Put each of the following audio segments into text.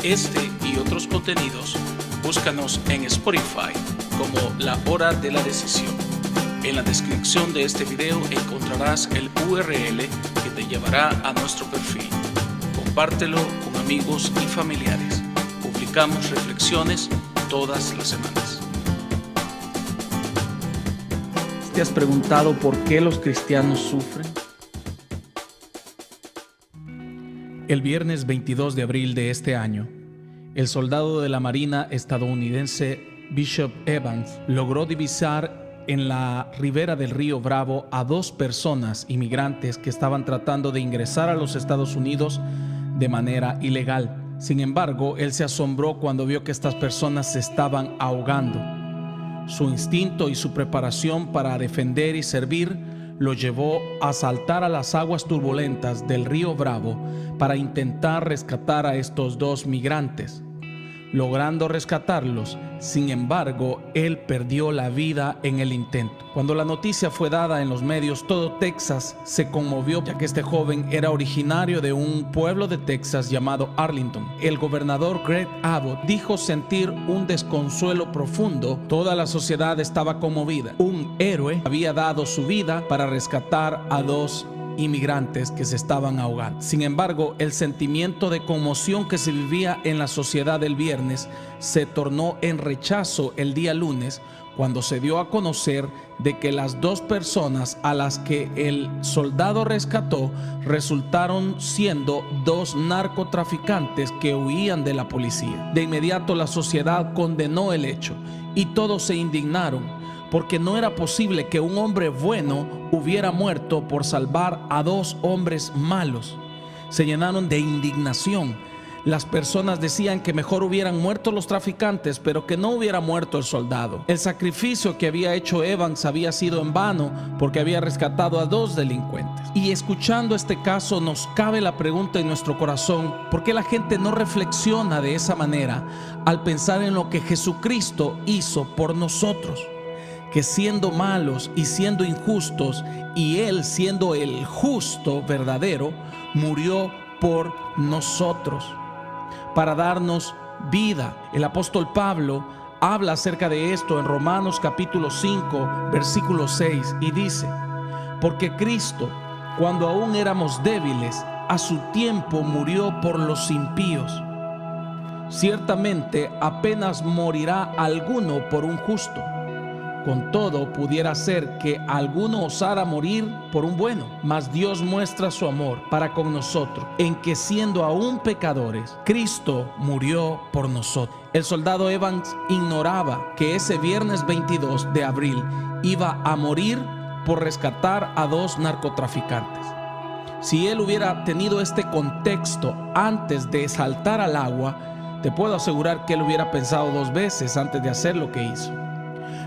Este y otros contenidos, búscanos en Spotify como La Hora de la Decisión. En la descripción de este video encontrarás el URL que te llevará a nuestro perfil. Compártelo con amigos y familiares. Publicamos reflexiones todas las semanas. ¿Te has preguntado por qué los cristianos sufren? El viernes 22 de abril de este año, el soldado de la Marina estadounidense Bishop Evans logró divisar en la ribera del río Bravo a 2 personas inmigrantes que estaban tratando de ingresar a los Estados Unidos de manera ilegal. Sin embargo, él se asombró cuando vio que estas personas se estaban ahogando. Su instinto y su preparación para defender y servir lo llevó a saltar a las aguas turbulentas del río Bravo para intentar rescatar a estos 2 migrantes. Logrando rescatarlos, sin embargo, él perdió la vida en el intento. Cuando la noticia fue dada en los medios, todo Texas se conmovió, ya que este joven era originario de un pueblo de Texas llamado Arlington. El gobernador Greg Abbott dijo sentir un desconsuelo profundo. Toda la sociedad estaba conmovida. Un héroe había dado su vida para rescatar a 2 inmigrantes que se estaban ahogando. Sin embargo, el sentimiento de conmoción que se vivía en la sociedad el viernes se tornó en rechazo el día lunes, cuando se dio a conocer de que las 2 personas a las que el soldado rescató resultaron siendo 2 narcotraficantes que huían de la policía. De inmediato la sociedad condenó el hecho y todos se indignaron, porque no era posible que un hombre bueno hubiera muerto por salvar a 2 hombres malos. Se llenaron de indignación. Las personas decían que mejor hubieran muerto los traficantes, pero que no hubiera muerto el soldado. El sacrificio que había hecho Evans había sido en vano, porque había rescatado a 2 delincuentes. Y escuchando este caso, nos cabe la pregunta en nuestro corazón: ¿por qué la gente no reflexiona de esa manera al pensar en lo que Jesucristo hizo por nosotros? Que siendo malos y siendo injustos, y Él siendo el justo verdadero, murió por nosotros para darnos vida. El apóstol Pablo habla acerca de esto en Romanos capítulo 5 versículo 6 y dice: porque Cristo, cuando aún éramos débiles, a su tiempo murió por los impíos. Ciertamente apenas morirá alguno por un justo. Con todo, pudiera ser que alguno osara morir por un bueno, mas Dios muestra su amor para con nosotros, en que siendo aún pecadores, Cristo murió por nosotros. El soldado Evans ignoraba que ese viernes 22 de abril iba a morir por rescatar a 2 narcotraficantes. Si él hubiera tenido este contexto antes de saltar al agua, te puedo asegurar que él hubiera pensado 2 veces antes de hacer lo que hizo.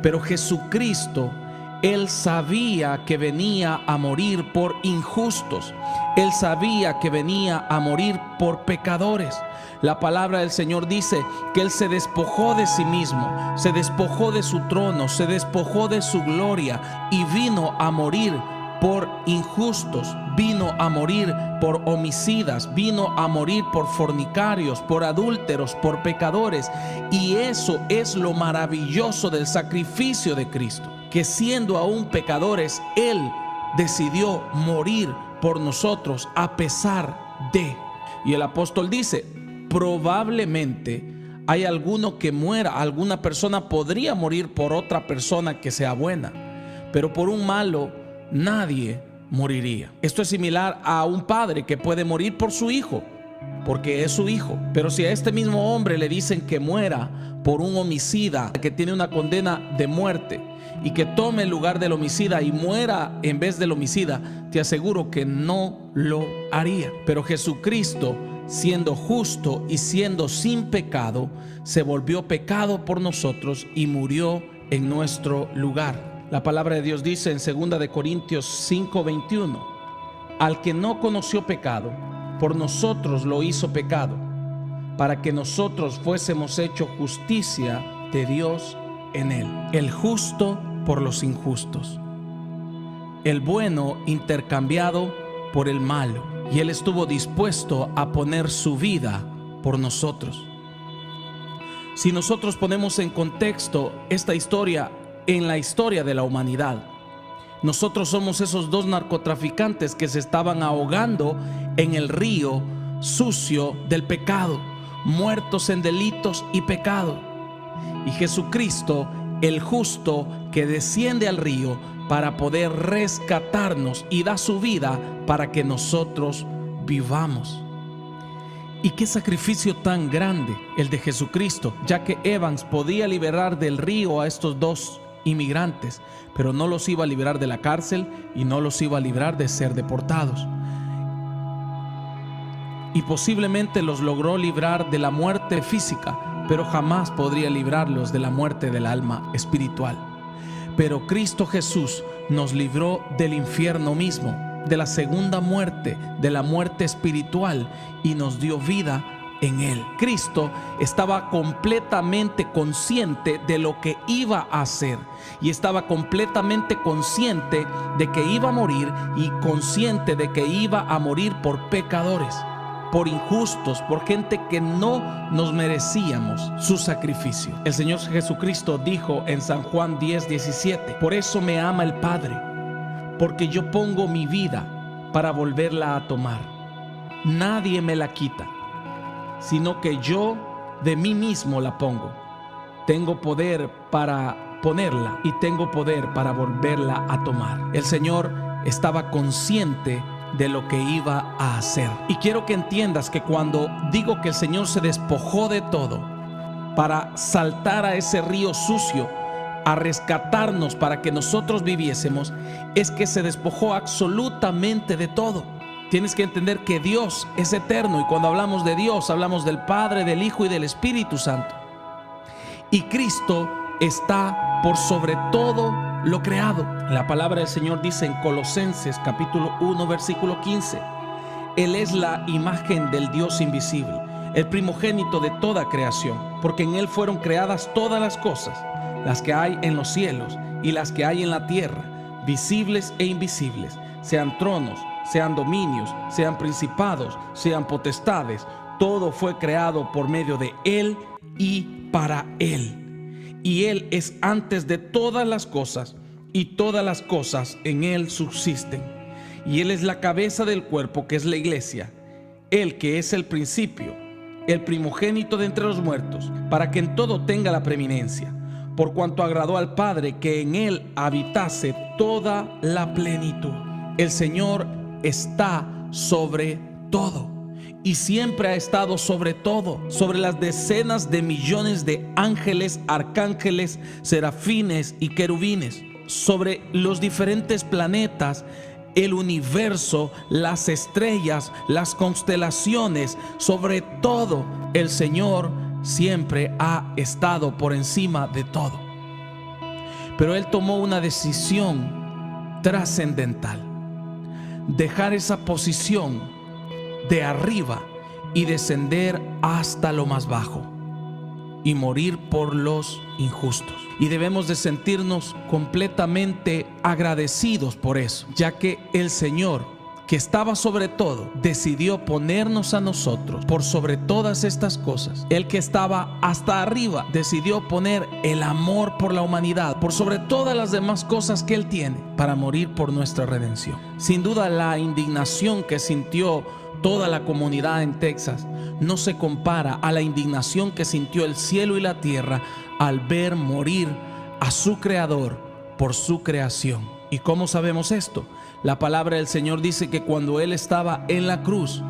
Pero Jesucristo, Él sabía que venía a morir por injustos. Él sabía que venía a morir por pecadores. La palabra del Señor dice que Él se despojó de sí mismo, se despojó de su trono, se despojó de su gloria y vino a morir por injustos, vino a morir por homicidas, vino a morir por fornicarios, por adúlteros, por pecadores. Y eso es lo maravilloso del sacrificio de Cristo, que siendo aún pecadores, Él decidió morir por nosotros a pesar de. Y el apóstol dice: probablemente hay alguno que muera, alguna persona podría morir por otra persona que sea buena, pero por un malo nadie moriría. Esto es similar a un padre que puede morir por su hijo, porque es su hijo. Pero si a este mismo hombre le dicen que muera por un homicida que tiene una condena de muerte, y que tome el lugar del homicida y muera en vez del homicida, te aseguro que no lo haría. Pero Jesucristo, siendo justo y siendo sin pecado, se volvió pecado por nosotros y murió en nuestro lugar. La palabra de Dios dice en 2 de Corintios 5:21: al que no conoció pecado, por nosotros lo hizo pecado, para que nosotros fuésemos hecho justicia de Dios en él. El justo por los injustos, el bueno intercambiado por el malo, y él estuvo dispuesto a poner su vida por nosotros. Si nosotros ponemos en contexto esta historia en la historia de la humanidad, nosotros somos esos dos narcotraficantes que se estaban ahogando en el río sucio del pecado, muertos en delitos y pecado. Y Jesucristo, el justo, que desciende al río para poder rescatarnos y da su vida para que nosotros vivamos. Y qué sacrificio tan grande el de Jesucristo, ya que Evans podía liberar del río a estos dos inmigrantes, pero no los iba a liberar de la cárcel y no los iba a librar de ser deportados. Y posiblemente los logró librar de la muerte física, pero jamás podría librarlos de la muerte del alma espiritual. Pero Cristo Jesús nos libró del infierno mismo, de la segunda muerte, de la muerte espiritual, y nos dio vida en Él. Cristo estaba completamente consciente de lo que iba a hacer y estaba completamente consciente de que iba a morir y consciente de que iba a morir por pecadores, por injustos, por gente que no nos merecíamos su sacrificio. El Señor Jesucristo dijo en San Juan 10:17: por eso me ama el Padre, porque yo pongo mi vida para volverla a tomar. Nadie me la quita, sino que yo de mí mismo la pongo. Tengo poder para ponerla y tengo poder para volverla a tomar. El Señor estaba consciente de lo que iba a hacer. Y quiero que entiendas que cuando digo que el Señor se despojó de todo para saltar a ese río sucio, a rescatarnos para que nosotros viviésemos, es que se despojó absolutamente de todo. Tienes que entender que Dios es eterno, y cuando hablamos de Dios hablamos del Padre, del Hijo y del Espíritu Santo. Y Cristo está por sobre todo lo creado. La palabra del Señor dice en Colosenses capítulo 1 versículo 15: Él es la imagen del Dios invisible, el primogénito de toda creación, porque en Él fueron creadas todas las cosas, las que hay en los cielos y las que hay en la tierra, visibles e invisibles, sean tronos, sean dominios, sean principados, sean potestades. Todo fue creado por medio de Él y para Él. Y Él es antes de todas las cosas, y todas las cosas en Él subsisten. Y Él es la cabeza del cuerpo, que es la iglesia, Él que es el principio, el primogénito de entre los muertos, para que en todo tenga la preeminencia, por cuanto agradó al Padre que en Él habitase toda la plenitud. El Señor está sobre todo y siempre ha estado sobre todo, sobre las decenas de millones de ángeles, arcángeles, serafines y querubines, sobre los diferentes planetas, el universo, las estrellas, las constelaciones. Sobre todo, el Señor siempre ha estado por encima de todo. Pero Él tomó una decisión trascendental: dejar esa posición de arriba y descender hasta lo más bajo y morir por los injustos. Y debemos de sentirnos completamente agradecidos por eso, ya que el Señor, que estaba sobre todo, decidió ponernos a nosotros por sobre todas estas cosas. El que estaba hasta arriba decidió poner el amor por la humanidad por sobre todas las demás cosas que Él tiene, para morir por nuestra redención. Sin duda, la indignación que sintió toda la comunidad en Texas no se compara a la indignación que sintió el cielo y la tierra al ver morir a su Creador por su creación. ¿Y cómo sabemos esto? La palabra del Señor dice que cuando Él estaba en la cruz,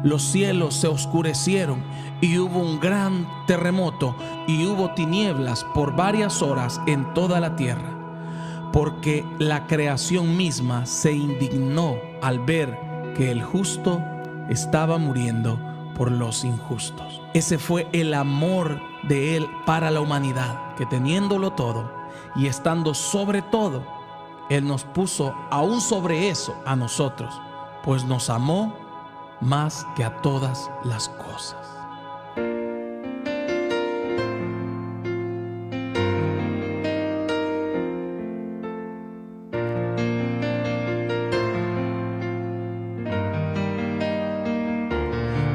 los cielos se oscurecieron y hubo un gran terremoto y hubo tinieblas por varias horas en toda la tierra, porque la creación misma se indignó al ver que el justo estaba muriendo por los injustos. Ese fue el amor de Él para la humanidad, que teniéndolo todo y estando sobre todo, Él nos puso aún sobre eso a nosotros, pues nos amó más que a todas las cosas.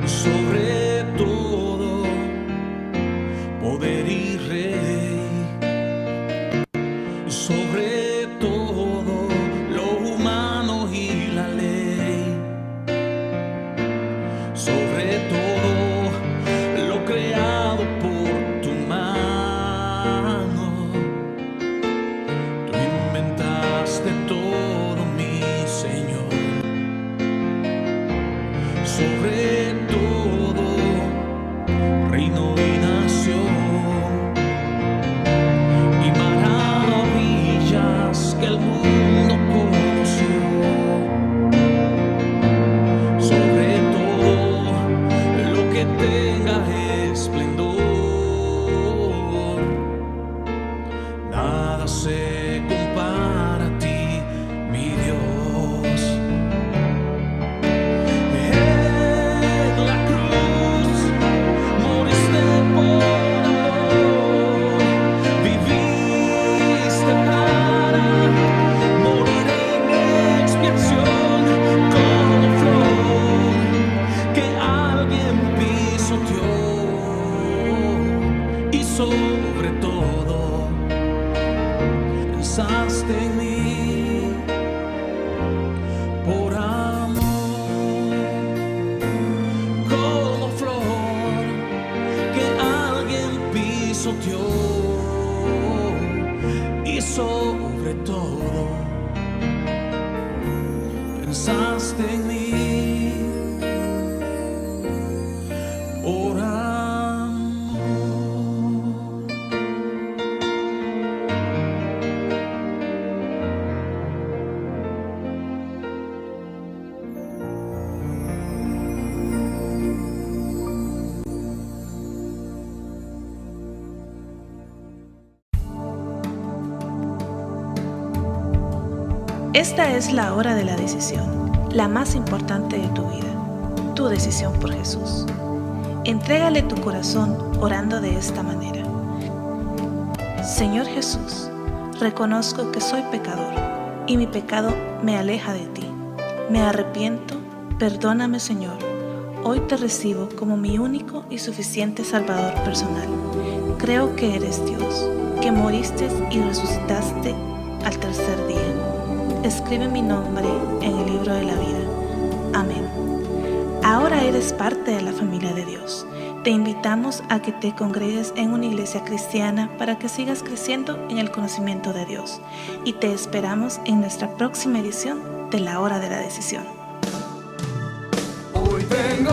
Sobre todo sobre todo pensaste en mí por amor, como flor que alguien pisoteó, y sobre todo pensaste en mí por amor. Esta es la hora de la decisión, la más importante de tu vida, tu decisión por Jesús. Entrégale tu corazón orando de esta manera. Señor Jesús, reconozco que soy pecador y mi pecado me aleja de ti. Me arrepiento, perdóname Señor. Hoy te recibo como mi único y suficiente Salvador personal. Creo que eres Dios, que moriste y resucitaste al tercer día. Escribe mi nombre en el libro de la vida. Amén. Ahora eres parte de la familia de Dios. Te invitamos a que te congregues en una iglesia cristiana para que sigas creciendo en el conocimiento de Dios. Y te esperamos en nuestra próxima edición de La Hora de la Decisión. Hoy vengo